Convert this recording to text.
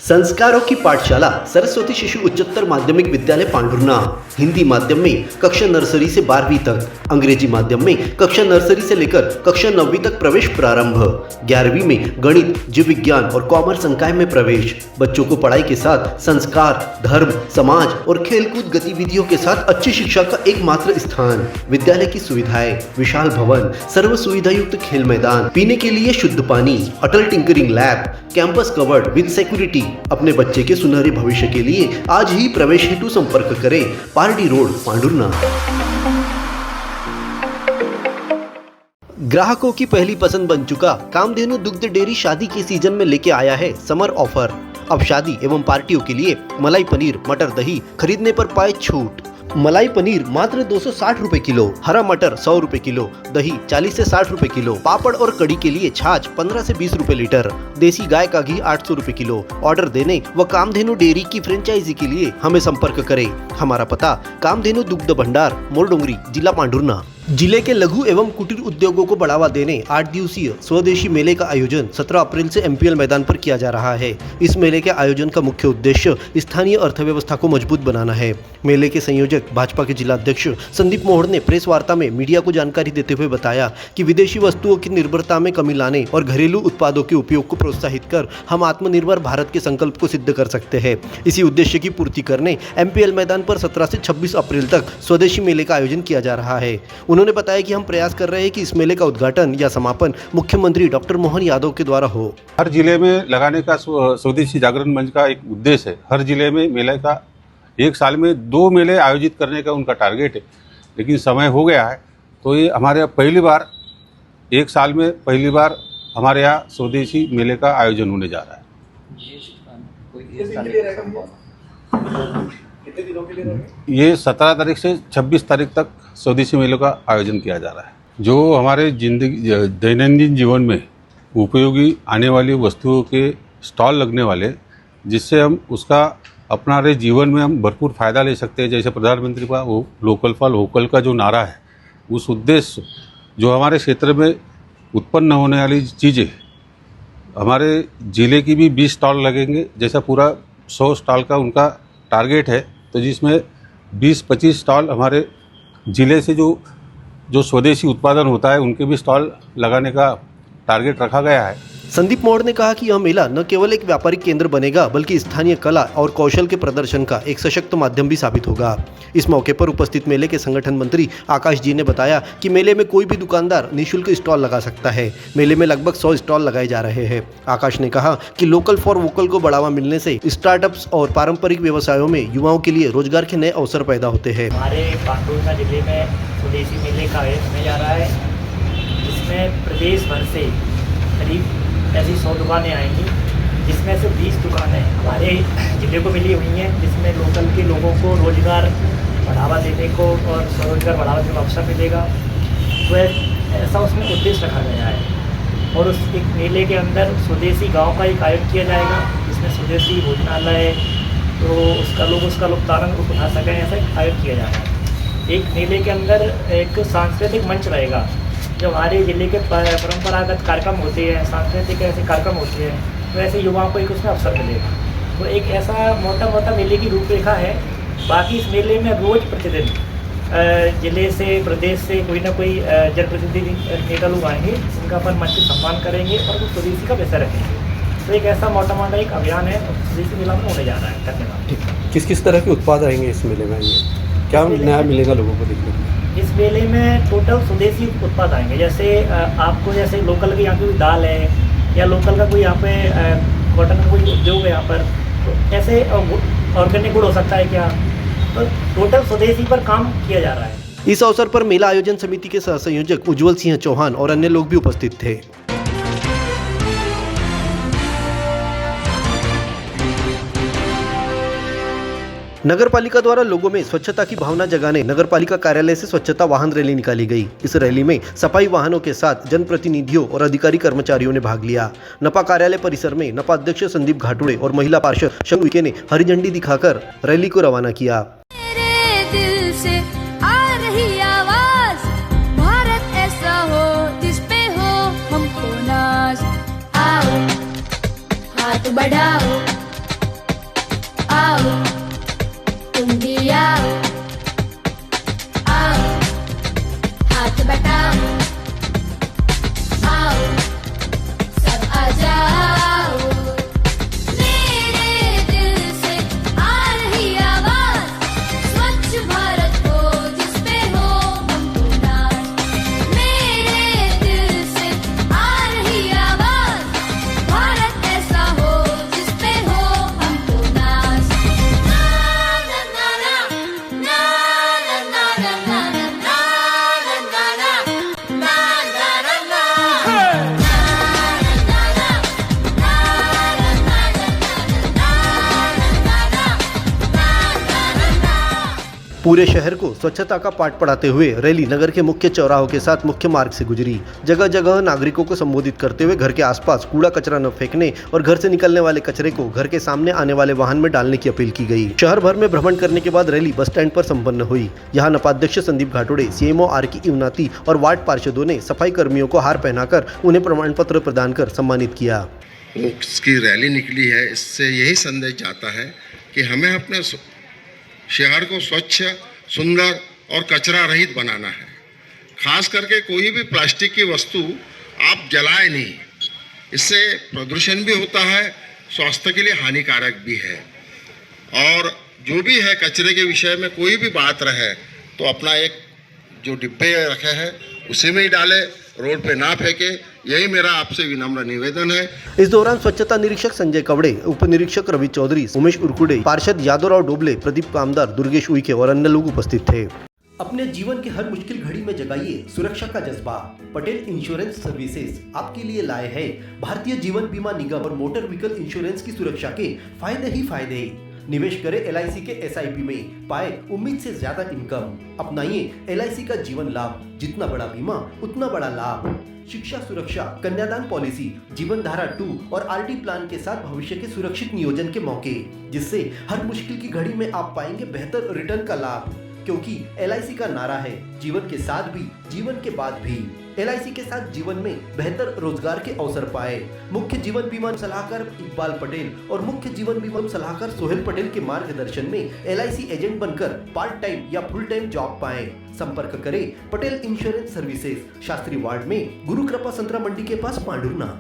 संस्कारों की पाठशाला सरस्वती शिशु उच्चतर माध्यमिक विद्यालय पांडुरना। हिंदी माध्यम में कक्षा नर्सरी से 12वीं तक, अंग्रेजी माध्यम में कक्षा नर्सरी से लेकर कक्षा 9वीं तक प्रवेश प्रारंभ। 11वीं में गणित, जीव विज्ञान और कॉमर्स संकाय में प्रवेश। बच्चों को पढ़ाई के साथ संस्कार, धर्म, समाज और खेलकूद गतिविधियों के साथ अच्छी शिक्षा का एकमात्र स्थान। विद्यालय की सुविधाएं: विशाल भवन, सर्व सुविधा युक्त खेल मैदान, पीने के लिए शुद्ध पानी, Atal tinkering lab, campus covered with security. अपने बच्चे के सुनहरे भविष्य के लिए आज ही प्रवेश हेतु संपर्क करें। पारडी रोड, पांडुरना। ग्राहकों की पहली पसंद बन चुका कामधेनु दुग्ध डेयरी शादी के सीजन में लेके आया है समर ऑफर। अब शादी एवं पार्टियों के लिए मलाई पनीर, मटर दही खरीदने पर पाए छूट। मलाई पनीर मात्र 260 रुपए किलो, हरा मटर 100 रुपए किलो, दही 40 से 60 रुपए किलो, पापड़ और कड़ी के लिए छाछ 15 से 20 रुपए लीटर, देसी गाय का घी 800 रुपए किलो। ऑर्डर देने व कामधेनु डेयरी की फ्रेंचाइजी के लिए हमें संपर्क करें। हमारा पता: कामधेनु दुग्ध भंडार, मोरडोंगरी, जिला पांडुरना। जिले के लघु एवं कुटीर उद्योगों को बढ़ावा देने 8 दिवसीय स्वदेशी मेले का आयोजन 17 अप्रैल से MPL मैदान पर किया जा रहा है। इस मेले के आयोजन का मुख्य उद्देश्य स्थानीय अर्थव्यवस्था को मजबूत बनाना है। मेले के संयोजक भाजपा के जिला अध्यक्ष संदीप मोहड़ ने प्रेस वार्ता में मीडिया को जानकारी देते हुए बताया कि विदेशी वस्तुओं की निर्भरता में कमी लाने और घरेलू उत्पादों के उपयोग को प्रोत्साहित कर हम आत्मनिर्भर भारत के संकल्प को सिद्ध कर सकते हैं। इसी उद्देश्य की पूर्ति करने MPL मैदान पर 17 से 26 अप्रैल तक स्वदेशी मेले का आयोजन किया जा रहा है। उन्होंने बताया कि हम प्रयास कर रहे हैं कि इस मेले का उद्घाटन या समापन मुख्यमंत्री डॉक्टर मोहन यादव के द्वारा हो। हर जिले में लगाने का स्वदेशी जागरण मंच का एक उद्देश्य है। हर जिले में मेले का, एक साल में 2 मेले आयोजित करने का उनका टारगेट है, लेकिन समय हो गया है। तो ये हमारे यहाँ पहली बार, एक साल में पहली बार हमारे यहाँ स्वदेशी मेले का आयोजन होने जा रहा है। ये 17 तारीख से 26 तारीख तक स्वदेशी मेलों का आयोजन किया जा रहा है। जो हमारे दैनंदिन जीवन में उपयोगी आने वाली वस्तुओं के स्टॉल लगने वाले, जिससे हम उसका अपना रहे जीवन में हम भरपूर फ़ायदा ले सकते हैं। जैसे प्रधानमंत्री का वो लोकल फॉर वोकल का जो नारा है, उस उद्देश्य जो हमारे क्षेत्र में उत्पन्न होने वाली चीज़ें, हमारे ज़िले की भी 20 स्टॉल लगेंगे। जैसा पूरा 100 स्टॉल का उनका टारगेट है, तो जिसमें 20-25 स्टॉल हमारे ज़िले से जो स्वदेशी उत्पादन होता है उनके भी स्टॉल लगाने का टारगेट रखा गया है। संदीप मोहड़ ने कहा कि यह मेला न केवल एक व्यापारिक केंद्र बनेगा, बल्कि स्थानीय कला और कौशल के प्रदर्शन का एक सशक्त माध्यम भी साबित होगा। इस मौके पर उपस्थित मेले के संगठन मंत्री आकाश जी ने बताया कि मेले में कोई भी दुकानदार निःशुल्क स्टॉल लगा सकता है। मेले में लगभग 100 स्टॉल लगाए जा रहे हैं। आकाश ने कहा कि लोकल फॉर वोकल को बढ़ावा मिलने से स्टार्टअप्स और पारंपरिक व्यवसायों में युवाओं के लिए रोजगार के नए अवसर पैदा होते हैं। हमारे पांडुरना जिले में स्वदेशी मेले का आयोजन होने जा रहा है, जिसमें प्रदेश भर से करीब ऐसी 100 दुकानें आएंगी, जिसमें से 20 दुकानें हमारे ज़िले को मिली हुई हैं, जिसमें लोकल के लोगों को रोज़गार बढ़ावा देने को और स्वरोजगार बढ़ावा देने का अवसर मिलेगा। तो ऐसा उसमें उद्देश्य रखा गया है। और उस एक मेले के अंदर स्वदेशी गांव का एक आयोजन किया जाएगा, जिसमें स्वदेशी भोजनालय, तो उसका लोग लुत्फ़ उठा सकें, ऐसा एक आयोजन किया जा रहा है। एक मेले के अंदर एक सांस्कृतिक मंच रहेगा। जो हमारे ज़िले के परंपरागत कार्यक्रम होते हैं, सांस्कृतिक ऐसे कार्यक्रम होते हैं, तो ऐसे युवाओं को एक उसमें अवसर मिलेगा। तो एक ऐसा मोटा मेले की रूपरेखा है। बाकी इस मेले में रोज़ प्रतिदिन ज़िले से, प्रदेश से कोई ना कोई जनप्रतिनिधि नेता लोग आएंगे, उनका अपन मंच सम्मान करेंगे और कुछ स्वदेशी का विषय रखेंगे। तो एक ऐसा मोटा एक अभियान है स्वदेशी मेला में होने जा रहा है। धन्यवाद। किस तरह के उत्पाद आएंगे इस मेले में? क्या नया मिलेगा लोगों को देखने को? इस मेले में टोटल स्वदेशी उत्पाद आएंगे। जैसे आपको जैसे लोकल की यहाँ की दाल है, या लोकल का कोई यहाँ पे कॉटन का कोई उद्योग है यहाँ पर, तो ऐसे ऑर्गेनिक गुड़ हो सकता है क्या, तो टोटल स्वदेशी पर काम किया जा रहा है। इस अवसर पर मेला आयोजन समिति के सह संयोजक उज्जवल सिंह चौहान और अन्य लोग भी उपस्थित थे। नगर पालिका द्वारा लोगों में स्वच्छता की भावना जगाने नगर पालिका कार्यालय से स्वच्छता वाहन रैली निकाली गई। इस रैली में सफाई वाहनों के साथ जनप्रतिनिधियों और अधिकारी कर्मचारियों ने भाग लिया। नपा कार्यालय परिसर में नपा अध्यक्ष संदीप घाटुड़े और महिला पार्षद शंकु उइके ने हरी झंडी दिखाकर रैली को रवाना किया। मेरे दिल से आ रही आवाज, भारत ऐसा हो जिस पे हो हमको नाज। आओ हाथ बढ़ाओ, आओ तुम भी आओ, आओ हाथ बटाओ, आओ सब आ जाओ। मेरे दिल से आ रही आवाज, स्वच्छ भारत हो जिस पे हो हमको नाज। मेरे दिल से आ रही आवाज, भारत ऐसा हो जिस पे हो हमको नाज। ना ना ना ना ना ना ना ना ना ना ना ना ना ना ना। पूरे शहर को स्वच्छता का पाठ पढ़ाते हुए रैली नगर के मुख्य चौराहों के साथ मुख्य मार्ग से गुजरी। जगह जगह नागरिकों को संबोधित करते हुए घर के आसपास कूड़ा कचरा न फेंकने और घर से निकलने वाले कचरे को घर के सामने आने वाले वाहन में डालने की अपील की गई। शहर भर में भ्रमण करने के बाद रैली बस स्टैंड पर संपन्न हुई। यहाँ नपाध्यक्ष संदीप घाटोड़े, सीएमओ आर.के. इवनाती और वार्ड पार्षदों ने सफाई कर्मियों को हार पहनाकर उन्हें प्रमाण पत्र प्रदान कर सम्मानित किया। उसकी रैली निकली है, इससे यही संदेश जाता है कि हमें अपने शहर को स्वच्छ, सुंदर और कचरा रहित बनाना है। खास करके कोई भी प्लास्टिक की वस्तु आप जलाए नहीं, इससे प्रदूषण भी होता है, स्वास्थ्य के लिए हानिकारक भी है। और जो भी है कचरे के विषय में कोई भी बात रहे तो अपना एक जो डिब्बे रखे हैं उसी में ही डाले, रोड पे ना फेंके। यही मेरा आपसे विनम्र निवेदन है। इस दौरान स्वच्छता निरीक्षक संजय कवड़े, उप निरीक्षक रवि चौधरी, उमेश उर्कुडे, पार्षद यादवराव डोबले, प्रदीप कामदार, दुर्गेश उइके और अन्य लोग उपस्थित थे। अपने जीवन के हर मुश्किल घड़ी में जगाइए सुरक्षा का जज्बा। पटेल इंश्योरेंस सर्विसेज आपके लिए लाए हैं भारतीय जीवन बीमा निगम और मोटर व्हीकल इंश्योरेंस की सुरक्षा के फायदे ही फायदे। निवेश करें LIC के SIP में, पाए उम्मीद से ज्यादा इनकम। अपनाइए LIC का जीवन लाभ, जितना बड़ा बीमा उतना बड़ा लाभ। शिक्षा सुरक्षा, कन्यादान पॉलिसी, जीवन धारा 2 और RD प्लान के साथ भविष्य के सुरक्षित नियोजन के मौके, जिससे हर मुश्किल की घड़ी में आप पाएंगे बेहतर रिटर्न का लाभ। क्योंकि LIC का नारा है जीवन के साथ भी जीवन के बाद भी। LIC के साथ जीवन में बेहतर रोजगार के अवसर पाए। मुख्य जीवन बीमा सलाहकार इकबाल पटेल और मुख्य जीवन बीमा सलाहकार सोहेल पटेल के मार्गदर्शन में LIC एजेंट बनकर पार्ट टाइम या फुल टाइम जॉब पाएं। संपर्क करें Patel insurance services, Shastri ward में, गुरु कृपा संतरा मंडी के पास, पांडुरना।